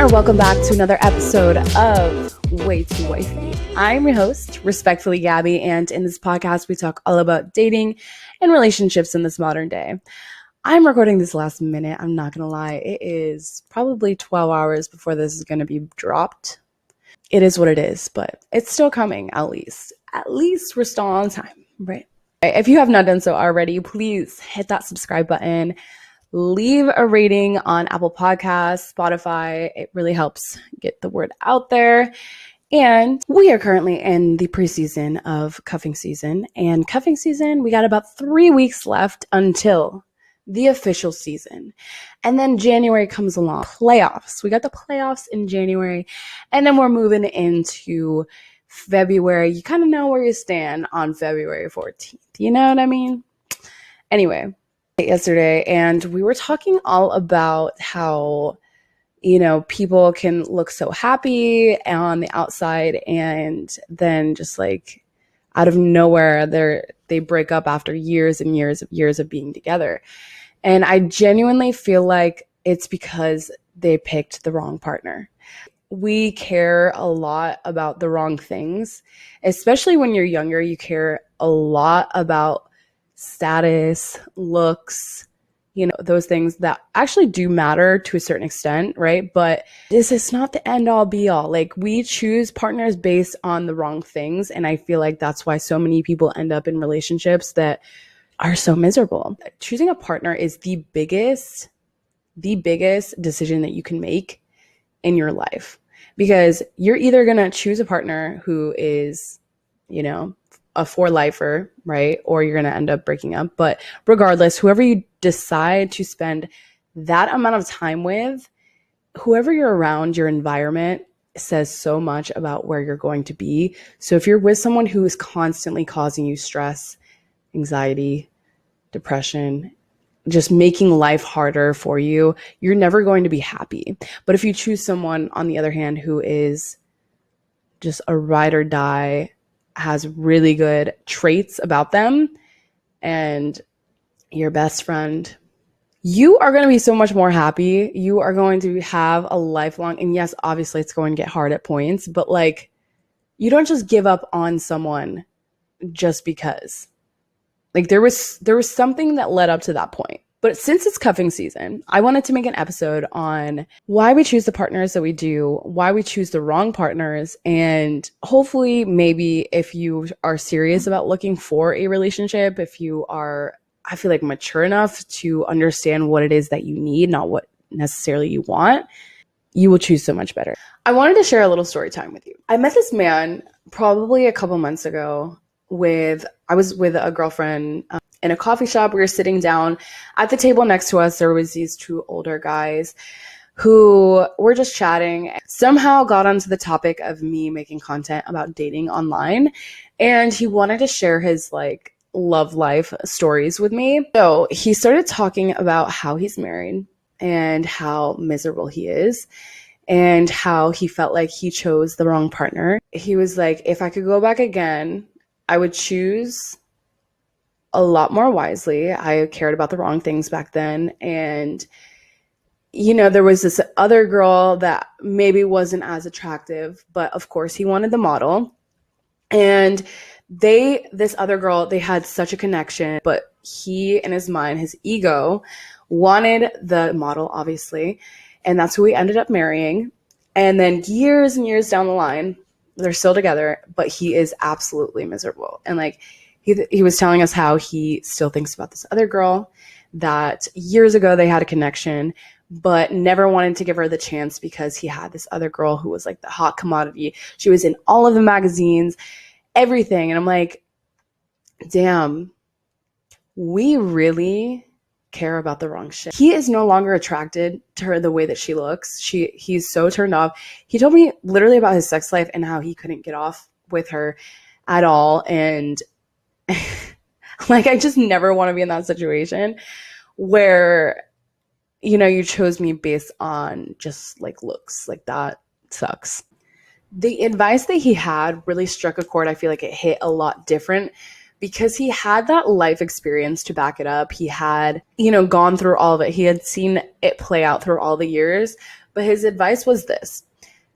or welcome back to another episode of Wifey. I'm your host, respectfully Gabby, and in this podcast we talk all about dating and relationships in this modern day. I'm recording this last minute, I'm not gonna lie. It is probably 12 hours before this is gonna be dropped. It is what it is, but it's still coming, at least. At least we're still on time, right? If you have not done so already, please hit that subscribe button. Leave a rating on Apple Podcasts, Spotify. It really helps get the word out there. And we are currently in the preseason of cuffing season. And cuffing season, we got about 3 weeks left until the official season. And then January comes along. Playoffs. We got the playoffs in January. And then we're moving into February. You kind of know where you stand on February 14th. You know what I mean? Anyway, yesterday, and we were talking all about how, people can look so happy on the outside and then just like out of nowhere they break up after years and years of being together. And I genuinely feel like it's because they picked the wrong partner. We care a lot about the wrong things, especially when you're younger. You care a lot about status, looks, those things that actually do matter to a certain extent, right? But this is not the end all be all. Like, we choose partners based on the wrong things. And I feel like that's why so many people end up in relationships that are so miserable. Choosing a partner is the biggest decision that you can make in your life, because you're either going to choose a partner who is, a for-lifer, right? Or you're going to end up breaking up. But regardless, whoever you decide to spend that amount of time with, whoever you're around, your environment says so much about where you're going to be. So if you're with someone who is constantly causing you stress, anxiety, depression, just making life harder for you, you're never going to be happy. But if you choose someone, on the other hand, who is just a ride or die, has really good traits about them, and your best friend, you are going to be so much more happy. You are going to have a lifelong, and yes, obviously it's going to get hard at points, but like, you don't just give up on someone just because. Like, there was something that led up to that point. But since it's cuffing season, I wanted to make an episode on why we choose the partners that we do, why we choose the wrong partners, and hopefully maybe if you are serious about looking for a relationship, if you are, I feel like, mature enough to understand what it is that you need, not what necessarily you want, you will choose so much better. I wanted to share a little story time with you. I met this man probably a couple months ago. I was with a girlfriend in a coffee shop. We were sitting down at the table next to us. There was these two older guys who were just chatting, somehow got onto the topic of me making content about dating online. And he wanted to share his love life stories with me. So he started talking about how he's married and how miserable he is, and how he felt like he chose the wrong partner. He was like, if I could go back again, I would choose a lot more wisely. I cared about the wrong things back then. And, there was this other girl that maybe wasn't as attractive, but of course he wanted the model. And this other girl, they had such a connection, but he, in his mind, his ego, wanted the model, obviously. And that's who he ended up marrying. And then years and years down the line, they're still together, but he is absolutely miserable. And he was telling us how he still thinks about this other girl, that years ago they had a connection, but never wanted to give her the chance because he had this other girl who was like the hot commodity. She was in all of the magazines, everything. And I'm like, damn, we really care about the wrong shit. He is no longer attracted to her the way that she looks. He's so turned off. He told me literally about his sex life and how he couldn't get off with her at all. And I just never want to be in that situation where, you chose me based on just looks. That sucks. The advice that he had really struck a chord. I feel like it hit a lot different because he had that life experience to back it up. He had, gone through all of it. He had seen it play out through all the years. But his advice was this: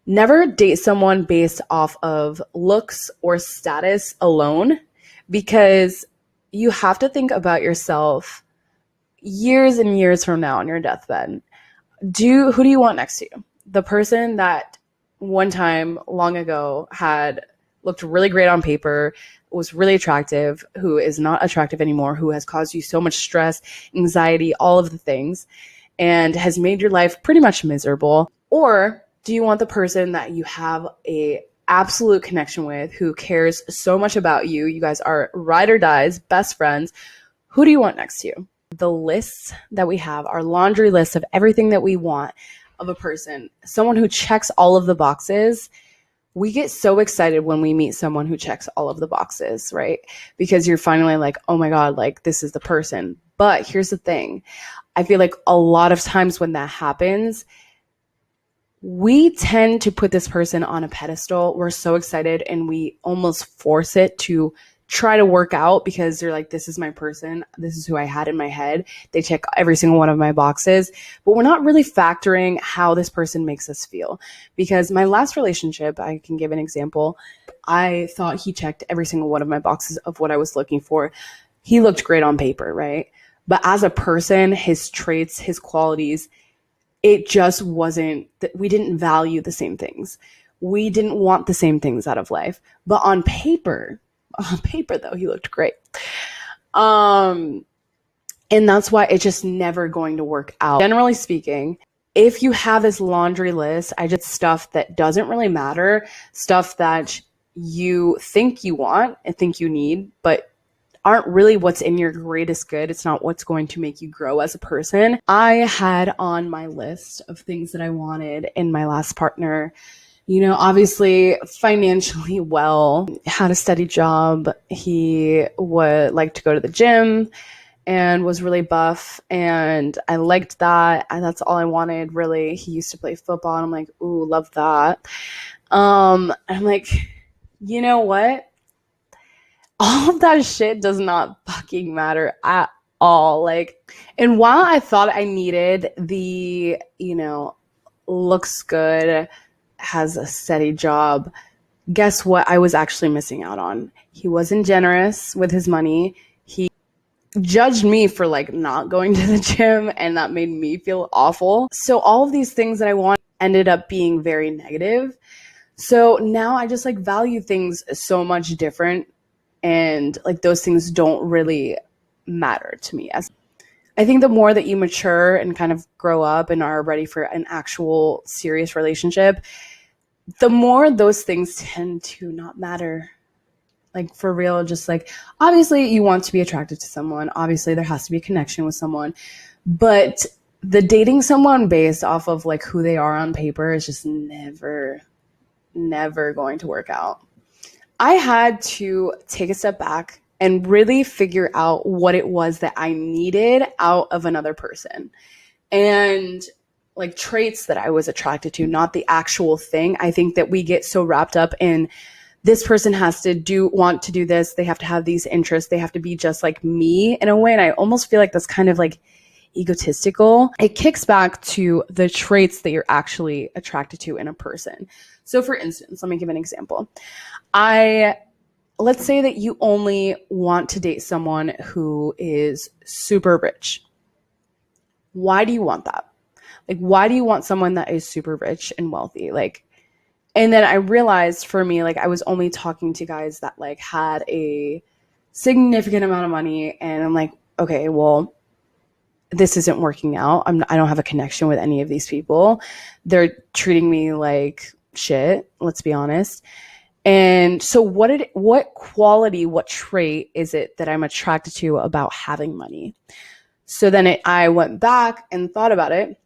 never date someone based off of looks or status alone, because you have to think about yourself years and years from now on your deathbed. Who do you want next to you? The person that one time long ago had looked really great on paper, was really attractive, who is not attractive anymore, who has caused you so much stress, anxiety, all of the things, and has made your life pretty much miserable? Or do you want the person that you have a absolute connection with, who cares so much about you? You guys are ride or dies, best friends. Who do you want next to you? The lists that we have, our laundry list of everything that we want of a person, someone who checks all of the boxes. We get so excited when we meet someone who checks all of the boxes, right? Because you're finally like, oh my God, like this is the person. But here's the thing. I feel like a lot of times when that happens, we tend to put this person on a pedestal. We're so excited and we almost force it to try to work out, because they're like, this is my person. This is who I had in my head. They check every single one of my boxes, but we're not really factoring how this person makes us feel. Because my last relationship, I can give an example. I thought he checked every single one of my boxes of what I was looking for. He looked great on paper, right? But as a person, his traits, his qualities, it just wasn't that we didn't value the same things. We didn't want the same things out of life. But on paper though, he looked great. And that's why it's just never going to work out. Generally speaking, if you have this laundry list, I just stuff that doesn't really matter, stuff that you think you want and think you need, but aren't really what's in your greatest good. It's not what's going to make you grow as a person. I had on my list of things that I wanted in my last partner, obviously financially well, had a steady job. He would like to go to the gym and was really buff, and I liked that. And that's all I wanted, really. He used to play football, and I'm like, ooh, love that. I'm like, you know what? All of that shit does not fucking matter at all. Like, and while I thought I needed the, looks good, has a steady job, guess what I was actually missing out on? He wasn't generous with his money. He judged me for like not going to the gym, and that made me feel awful. So all of these things that I wanted ended up being very negative. So now I just like value things so much different, and like those things don't really matter to me. I think the more that you mature and kind of grow up and are ready for an actual serious relationship, the more those things tend to not matter. Like, for real, just like, obviously you want to be attracted to someone. Obviously there has to be a connection with someone. But the dating someone based off of like who they are on paper is just never going to work out. I had to take a step back and really figure out what it was that I needed out of another person, and like traits that I was attracted to, not the actual thing. I think that we get so wrapped up in this person has to want to do this. They have to have these interests. They have to be just like me in a way. And I almost feel like that's kind of like egotistical. It kicks back to the traits that you're actually attracted to in a person. So for instance, let me give an example. Let's say that you only want to date someone who is super rich. Why do you want that? Like, why do you want someone that is super rich and wealthy? Like, and then I realized for me, like, I was only talking to guys that like had a significant amount of money, and I'm like, okay, well, this isn't working out. I don't have a connection with any of these people. They're treating me like shit, let's be honest. And so what quality, what trait is it that I'm attracted to about having money? So then I went back and thought about it.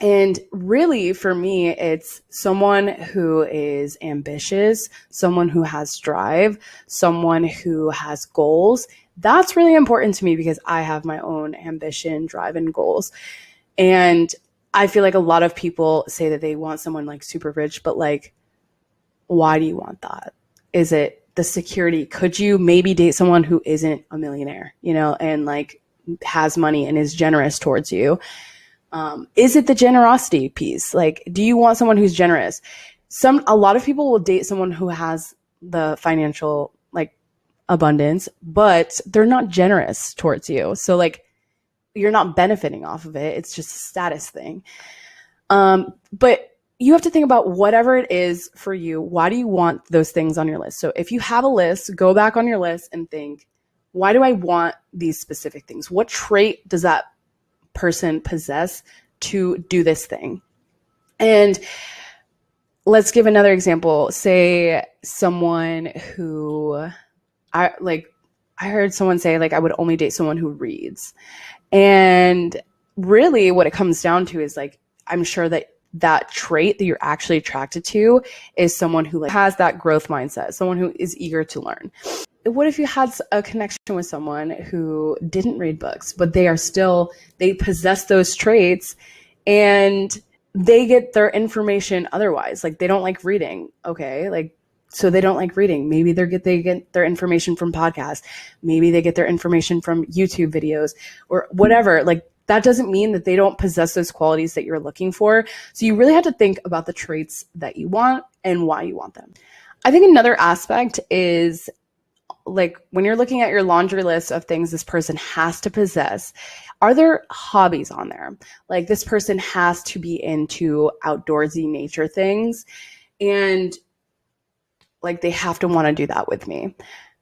And really, for me, it's someone who is ambitious, someone who has drive, someone who has goals. That's really important to me because I have my own ambition, drive, and goals. And I feel like a lot of people say that they want someone like super rich, but like, why do you want that? Is it the security? Could you maybe date someone who isn't a millionaire, and like has money and is generous towards you? Is it the generosity piece? Like, do you want someone who's generous? A lot of people will date someone who has the financial like abundance, but they're not generous towards you. So like, you're not benefiting off of it. It's just a status thing. But you have to think about whatever it is for you. Why do you want those things on your list? So if you have a list, go back on your list and think, why do I want these specific things? What trait does that person possess to do this thing? And let's give another example. Say someone who I heard someone say like, I would only date someone who reads. And really what it comes down to is like, I'm sure that trait that you're actually attracted to is someone who like has that growth mindset, someone who is eager to learn. What if you had a connection with someone who didn't read books, but they possess those traits and they get their information otherwise? Like they don't like reading. Okay. Like, so they don't like reading. Maybe they get their information from podcasts. Maybe they get their information from YouTube videos or whatever. Like that doesn't mean that they don't possess those qualities that you're looking for. So you really have to think about the traits that you want and why you want them. I think another aspect is like when you're looking at your laundry list of things this person has to possess, are there hobbies on there? Like this person has to be into outdoorsy nature things and like they have to want to do that with me.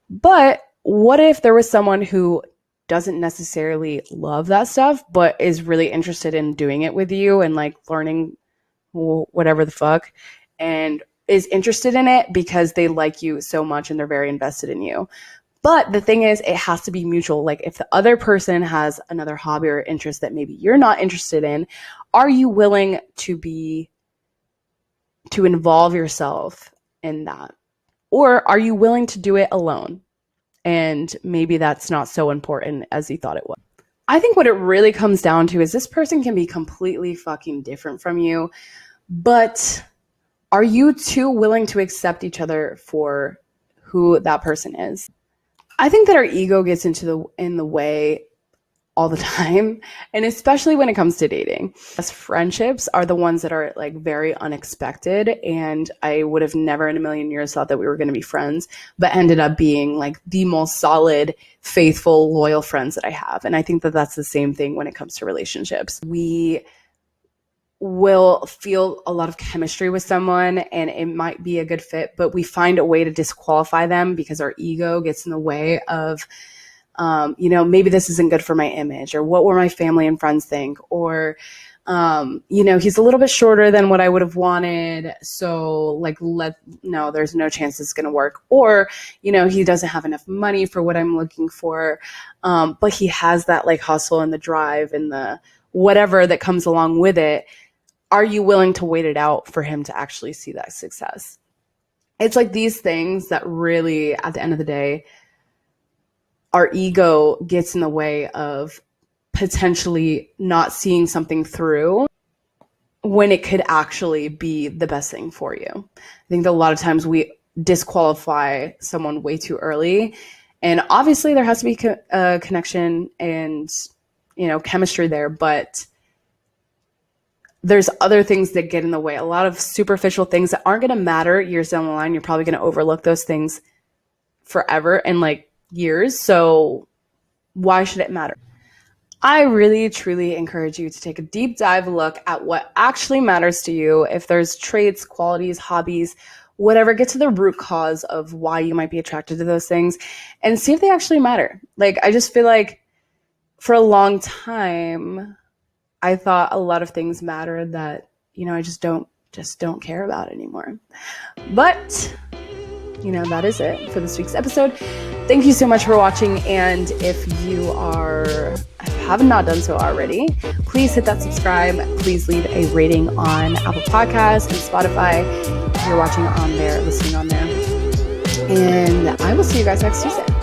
But what if there was someone who doesn't necessarily love that stuff, but is really interested in doing it with you and like learning whatever the fuck and is interested in it because they like you so much and they're very invested in you. But the thing is, it has to be mutual. Like if the other person has another hobby or interest that maybe you're not interested in, are you willing to involve yourself in that? Or are you willing to do it alone? And maybe that's not so important as you thought it was. I think what it really comes down to is this person can be completely fucking different from you, but are you two willing to accept each other for who that person is? I think that our ego gets in the way all the time, and especially when it comes to dating. Best friendships are the ones that are like very unexpected, and I would have never in a million years thought that we were going to be friends, but ended up being like the most solid, faithful, loyal friends that I have. And I think that that's the same thing when it comes to relationships. We will feel a lot of chemistry with someone and it might be a good fit, but we find a way to disqualify them because our ego gets in the way of maybe this isn't good for my image, or what will my family and friends think, or he's a little bit shorter than what I would have wanted, so like there's no chance it's gonna work, or he doesn't have enough money for what I'm looking for, but he has that like hustle and the drive and the whatever that comes along with it. Are you willing to wait it out for him to actually see that success? It's like these things that really, at the end of the day, our ego gets in the way of potentially not seeing something through when it could actually be the best thing for you. I think that a lot of times we disqualify someone way too early. And obviously there has to be a connection and, chemistry there, but there's other things that get in the way. A lot of superficial things that aren't going to matter years down the line. You're probably going to overlook those things forever and like years. So why should it matter? I really, truly encourage you to take a deep dive look at what actually matters to you. If there's traits, qualities, hobbies, whatever, get to the root cause of why you might be attracted to those things and see if they actually matter. Like, I just feel like for a long time, I thought a lot of things matter that, I just don't care about anymore. But, that is it for this week's episode. Thank you so much for watching. And if you have not done so already, please hit that subscribe. Please leave a rating on Apple Podcasts and Spotify if you're watching on there, listening on there. And I will see you guys next Tuesday.